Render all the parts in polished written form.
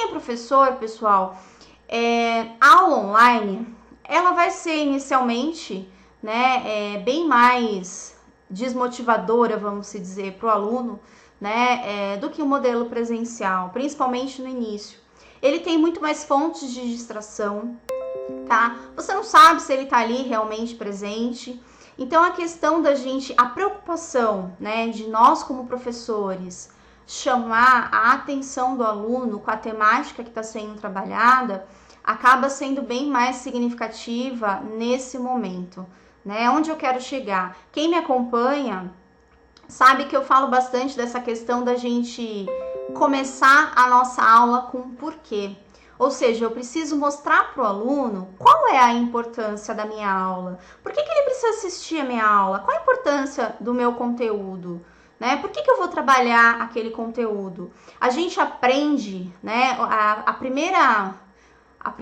é professor, pessoal, a aula online, ela vai ser inicialmente, né, bem mais desmotivadora, vamos dizer, para o aluno, né, do que o modelo presencial, principalmente no início. Ele tem muito mais fontes de distração, tá? Você não sabe se ele tá ali realmente presente. Então a questão da gente, a preocupação, né, de nós como professores, chamar a atenção do aluno com a temática que está sendo trabalhada, acaba sendo bem mais significativa nesse momento, né? Onde eu quero chegar? Quem me acompanha sabe que eu falo bastante dessa questão da gente começar a nossa aula com um porquê. Ou seja, eu preciso mostrar para o aluno qual é a importância da minha aula. Por que ele precisa assistir a minha aula? Qual a importância do meu conteúdo? Né? Por que eu vou trabalhar aquele conteúdo? A gente aprende, né?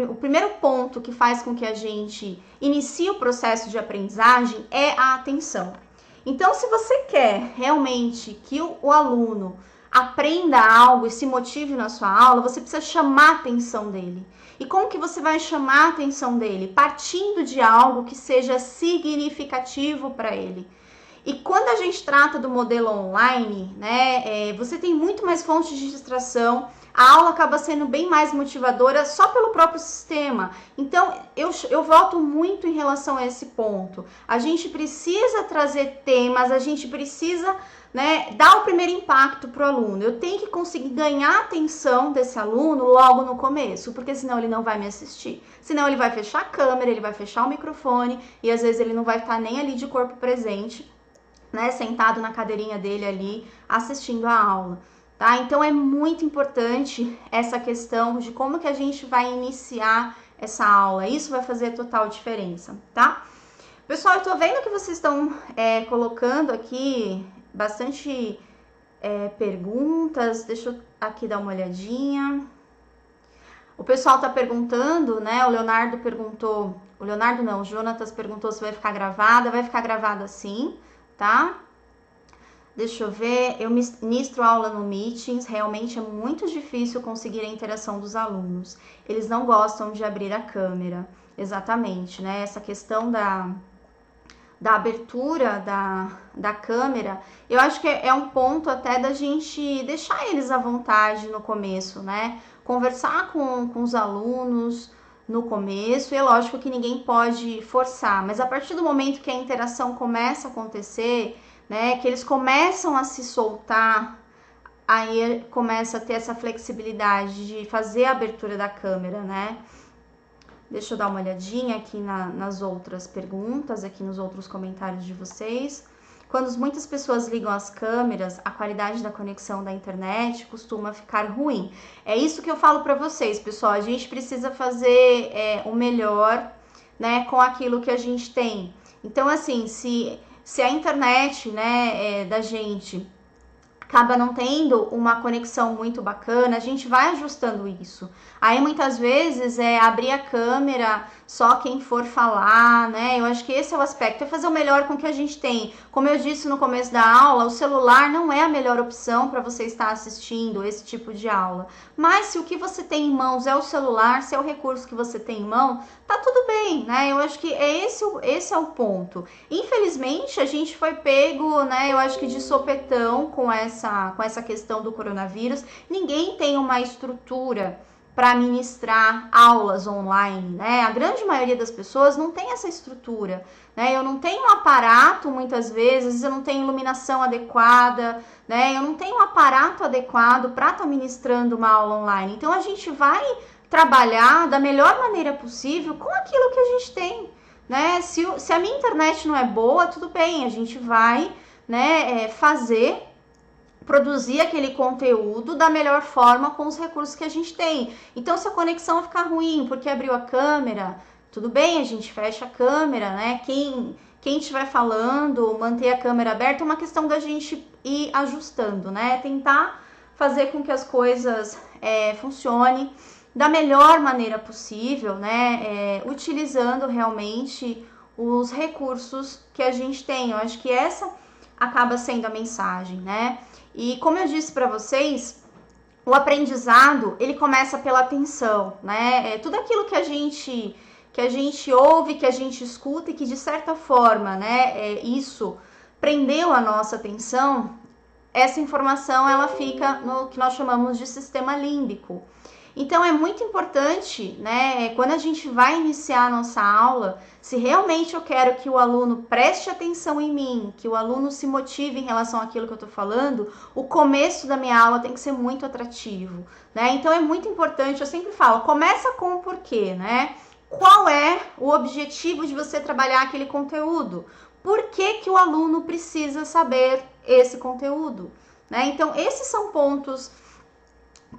O primeiro ponto que faz com que a gente inicie o processo de aprendizagem é a atenção. Então, se você quer realmente que o aluno aprenda algo e se motive na sua aula, você precisa chamar a atenção dele. E como que você vai chamar a atenção dele? Partindo de algo que seja significativo para ele. E quando a gente trata do modelo online, né, você tem muito mais fontes de distração, a aula acaba sendo bem mais motivadora só pelo próprio sistema. Então, eu volto muito em relação a esse ponto. A gente precisa trazer temas, a gente precisa, né, dar o primeiro impacto para o aluno. Eu tenho que conseguir ganhar a atenção desse aluno logo no começo, porque senão ele não vai me assistir. Senão ele vai fechar a câmera, ele vai fechar o microfone e às vezes ele não vai estar nem ali de corpo presente, né, sentado na cadeirinha dele ali assistindo a aula. Tá? Então é muito importante essa questão de como que a gente vai iniciar essa aula. Isso vai fazer total diferença, tá? Pessoal, eu tô vendo que vocês estão colocando aqui bastante perguntas. Deixa eu aqui dar uma olhadinha. O pessoal tá perguntando, né? O Leonardo perguntou. O Leonardo não, o Jonatas perguntou se vai ficar gravada. Vai ficar gravada sim, tá? Deixa eu ver, eu ministro aula no Meetings, realmente é muito difícil conseguir a interação dos alunos. Eles não gostam de abrir a câmera, exatamente, né? Essa questão da abertura da câmera, eu acho que é um ponto até da gente deixar eles à vontade no começo, né? Conversar com os alunos no começo, e é lógico que ninguém pode forçar, mas a partir do momento que a interação começa a acontecer, né, que eles começam a se soltar, aí começa a ter essa flexibilidade de fazer a abertura da câmera, né? Deixa eu dar uma olhadinha aqui nas outras perguntas, aqui nos outros comentários de vocês. Quando muitas pessoas ligam as câmeras, a qualidade da conexão da internet costuma ficar ruim. É isso que eu falo para vocês, pessoal. A gente precisa fazer o melhor, né, com aquilo que a gente tem. Então, assim, se a internet, né, da gente acaba não tendo uma conexão muito bacana, a gente vai ajustando isso. Aí muitas vezes abrir a câmera só quem for falar, né? Eu acho que esse é o aspecto, é fazer o melhor com o que a gente tem. Como eu disse no começo da aula, o celular não é a melhor opção para você estar assistindo esse tipo de aula. Mas se o que você tem em mãos é o celular, se é o recurso que você tem em mão, tá tudo bem, né? Eu acho que esse é o ponto. Infelizmente, a gente foi pego, né? Eu acho que de sopetão com essa questão do coronavírus. Ninguém tem uma estrutura para ministrar aulas online, né? A grande maioria das pessoas não tem essa estrutura, né? Eu não tenho um aparato, muitas vezes, eu não tenho iluminação adequada, né? Eu não tenho um aparato adequado para estar ministrando uma aula online. Então, a gente vai trabalhar da melhor maneira possível com aquilo que a gente tem, né? Se a minha internet não é boa, tudo bem, a gente vai, né, produzir aquele conteúdo da melhor forma com os recursos que a gente tem. Então, se a conexão ficar ruim porque abriu a câmera, tudo bem, a gente fecha a câmera, né? Quem estiver falando, manter a câmera aberta, é uma questão da gente ir ajustando, né? Tentar fazer com que as coisas funcionem da melhor maneira possível, né? Utilizando realmente os recursos que a gente tem. Eu acho que essa acaba sendo a mensagem, né? E como eu disse para vocês, o aprendizado, ele começa pela atenção, né? Tudo aquilo que a gente ouve, que a gente escuta e que de certa forma, né, isso prendeu a nossa atenção, essa informação ela fica no que nós chamamos de sistema límbico. Então é muito importante, né, quando a gente vai iniciar a nossa aula, se realmente eu quero que o aluno preste atenção em mim, que o aluno se motive em relação àquilo que eu estou falando, o começo da minha aula tem que ser muito atrativo, né? Então é muito importante, eu sempre falo, começa com o porquê, né? Qual é o objetivo de você trabalhar aquele conteúdo? Por que que o aluno precisa saber esse conteúdo, né? Então esses são pontos,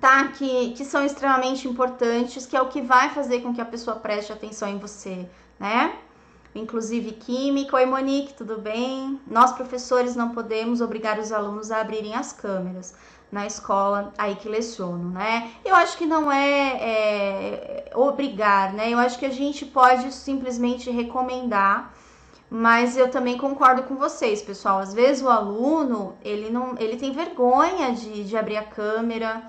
tá, que são extremamente importantes, que é o que vai fazer com que a pessoa preste atenção em você, né? Inclusive química. Oi, Monique, tudo bem? Nós, professores, não podemos obrigar os alunos a abrirem as câmeras na escola aí que leciono, né? Eu acho que não é obrigar, né? Eu acho que a gente pode simplesmente recomendar, mas eu também concordo com vocês, pessoal. Às vezes o aluno, ele tem vergonha de abrir a câmera,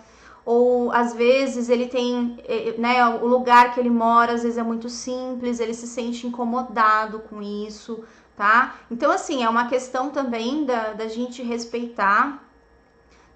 ou às vezes ele tem, né, o lugar que ele mora às vezes é muito simples, ele se sente incomodado com isso, tá? Então, assim, é uma questão também da gente respeitar,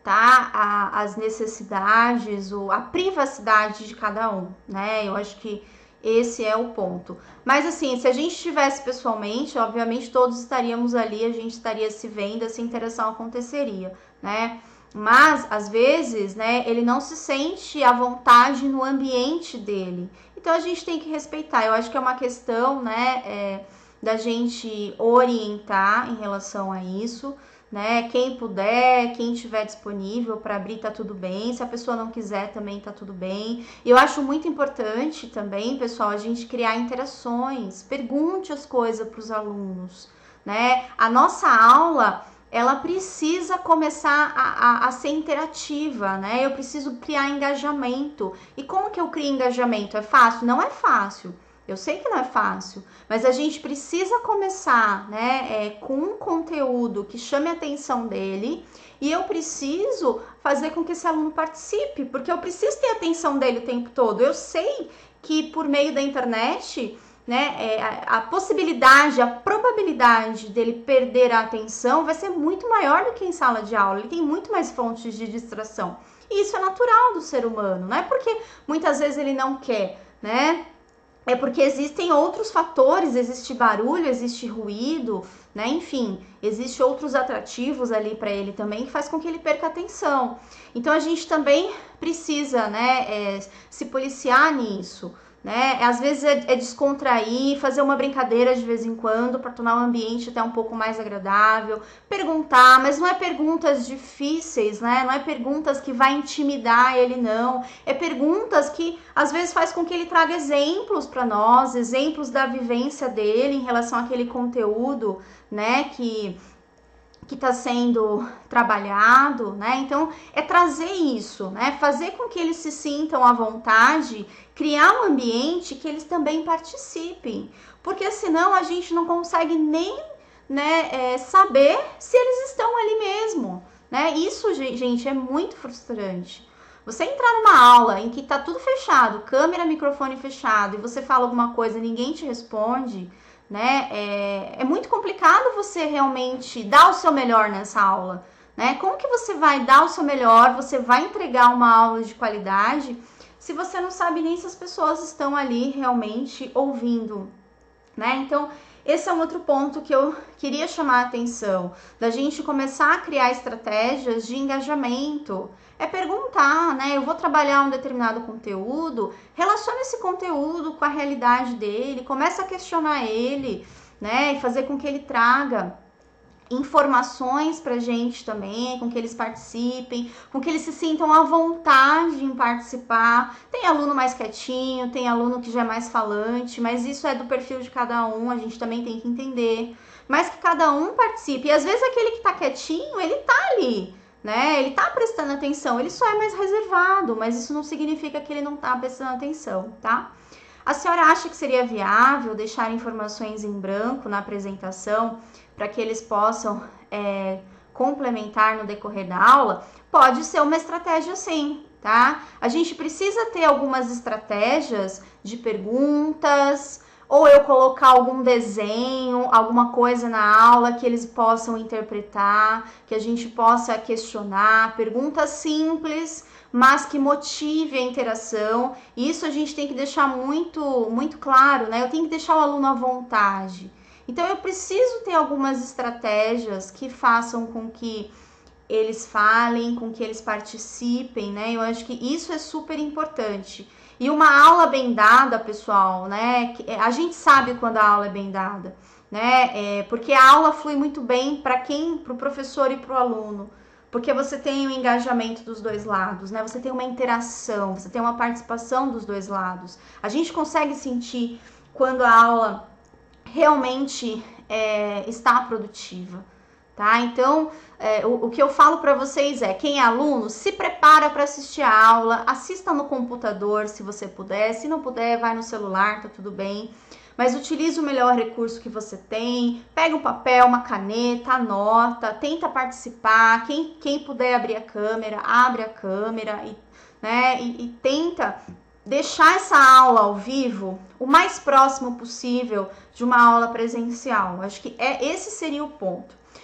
tá, as necessidades, a privacidade de cada um, né? Eu acho que esse é o ponto. Mas assim, se a gente estivesse pessoalmente, obviamente todos estaríamos ali, a gente estaria se vendo, essa interação aconteceria, né? Mas, às vezes, né, ele não se sente à vontade no ambiente dele. Então, a gente tem que respeitar. Eu acho que é uma questão, né, da gente orientar em relação a isso, né? Quem puder, quem estiver disponível para abrir, tá tudo bem. Se a pessoa não quiser, também tá tudo bem. E eu acho muito importante também, pessoal, a gente criar interações. Pergunte as coisas para os alunos, né? A nossa aula, ela precisa começar a ser interativa, né? Eu preciso criar engajamento. E como que eu crio engajamento? É fácil? Não é fácil. Eu sei que não é fácil, mas a gente precisa começar, né, com um conteúdo que chame a atenção dele, e eu preciso fazer com que esse aluno participe, porque eu preciso ter a atenção dele o tempo todo. Eu sei que por meio da internet, né, a possibilidade, a probabilidade dele perder a atenção vai ser muito maior do que em sala de aula. Ele tem muito mais fontes de distração. E isso é natural do ser humano, não é porque muitas vezes ele não quer, né? É porque existem outros fatores, existe barulho, existe ruído, né? Enfim, existem outros atrativos ali para ele também que faz com que ele perca a atenção. Então a gente também precisa, né, se policiar nisso, né? Às vezes é descontrair, fazer uma brincadeira de vez em quando para tornar o ambiente até um pouco mais agradável, perguntar, mas não é perguntas difíceis, né? Não é perguntas que vai intimidar ele, não. É perguntas que às vezes faz com que ele traga exemplos para nós, exemplos da vivência dele em relação àquele conteúdo, né, que está sendo trabalhado, né? Então, é trazer isso, né? Fazer com que eles se sintam à vontade, criar um ambiente que eles também participem, porque senão a gente não consegue nem, né, saber se eles estão ali mesmo, né? Isso, gente, é muito frustrante. Você entrar numa aula em que tá tudo fechado, câmera, microfone fechado, e você fala alguma coisa e ninguém te responde, né? É muito complicado você realmente dar o seu melhor nessa aula, né? Como que você vai dar o seu melhor, você vai entregar uma aula de qualidade, se você não sabe nem se as pessoas estão ali realmente ouvindo, né? Então, esse é um outro ponto que eu queria chamar a atenção, da gente começar a criar estratégias de engajamento. É perguntar, né? Eu vou trabalhar um determinado conteúdo, relaciona esse conteúdo com a realidade dele, começa a questionar ele, né? E fazer com que ele traga informações pra gente também, com que eles participem, com que eles se sintam à vontade em participar. Tem aluno mais quietinho, tem aluno que já é mais falante, mas isso é do perfil de cada um, a gente também tem que entender. Mas que cada um participe. E às vezes aquele que tá quietinho, ele tá ali, né? Ele tá prestando atenção, ele só é mais reservado, mas isso não significa que ele não tá prestando atenção, tá? A senhora acha que seria viável deixar informações em branco na apresentação para que eles possam complementar no decorrer da aula? Pode ser uma estratégia, sim, tá? A gente precisa ter algumas estratégias de perguntas, ou eu colocar algum desenho, alguma coisa na aula que eles possam interpretar, que a gente possa questionar, perguntas simples, mas que motive a interação. Isso a gente tem que deixar muito claro, né? Eu tenho que deixar o aluno à vontade. Então eu preciso ter algumas estratégias que façam com que eles falem, com que eles participem, né? Eu acho que isso é super importante. E uma aula bem dada, pessoal, né? A gente sabe quando a aula é bem dada, né? Porque a aula flui muito bem para quem, para o professor e para o aluno, porque você tem o engajamento dos dois lados, né? Você tem uma interação, você tem uma participação dos dois lados. A gente consegue sentir quando a aula realmente está produtiva, tá? Então, o que eu falo para vocês é, quem é aluno, se prepara para assistir a aula, assista no computador se você puder, se não puder, vai no celular, tá tudo bem. Mas utilize o melhor recurso que você tem, pega um papel, uma caneta, anota, tenta participar, quem puder abrir a câmera, abre a câmera e tenta deixar essa aula ao vivo o mais próximo possível de uma aula presencial. Acho que esse seria o ponto.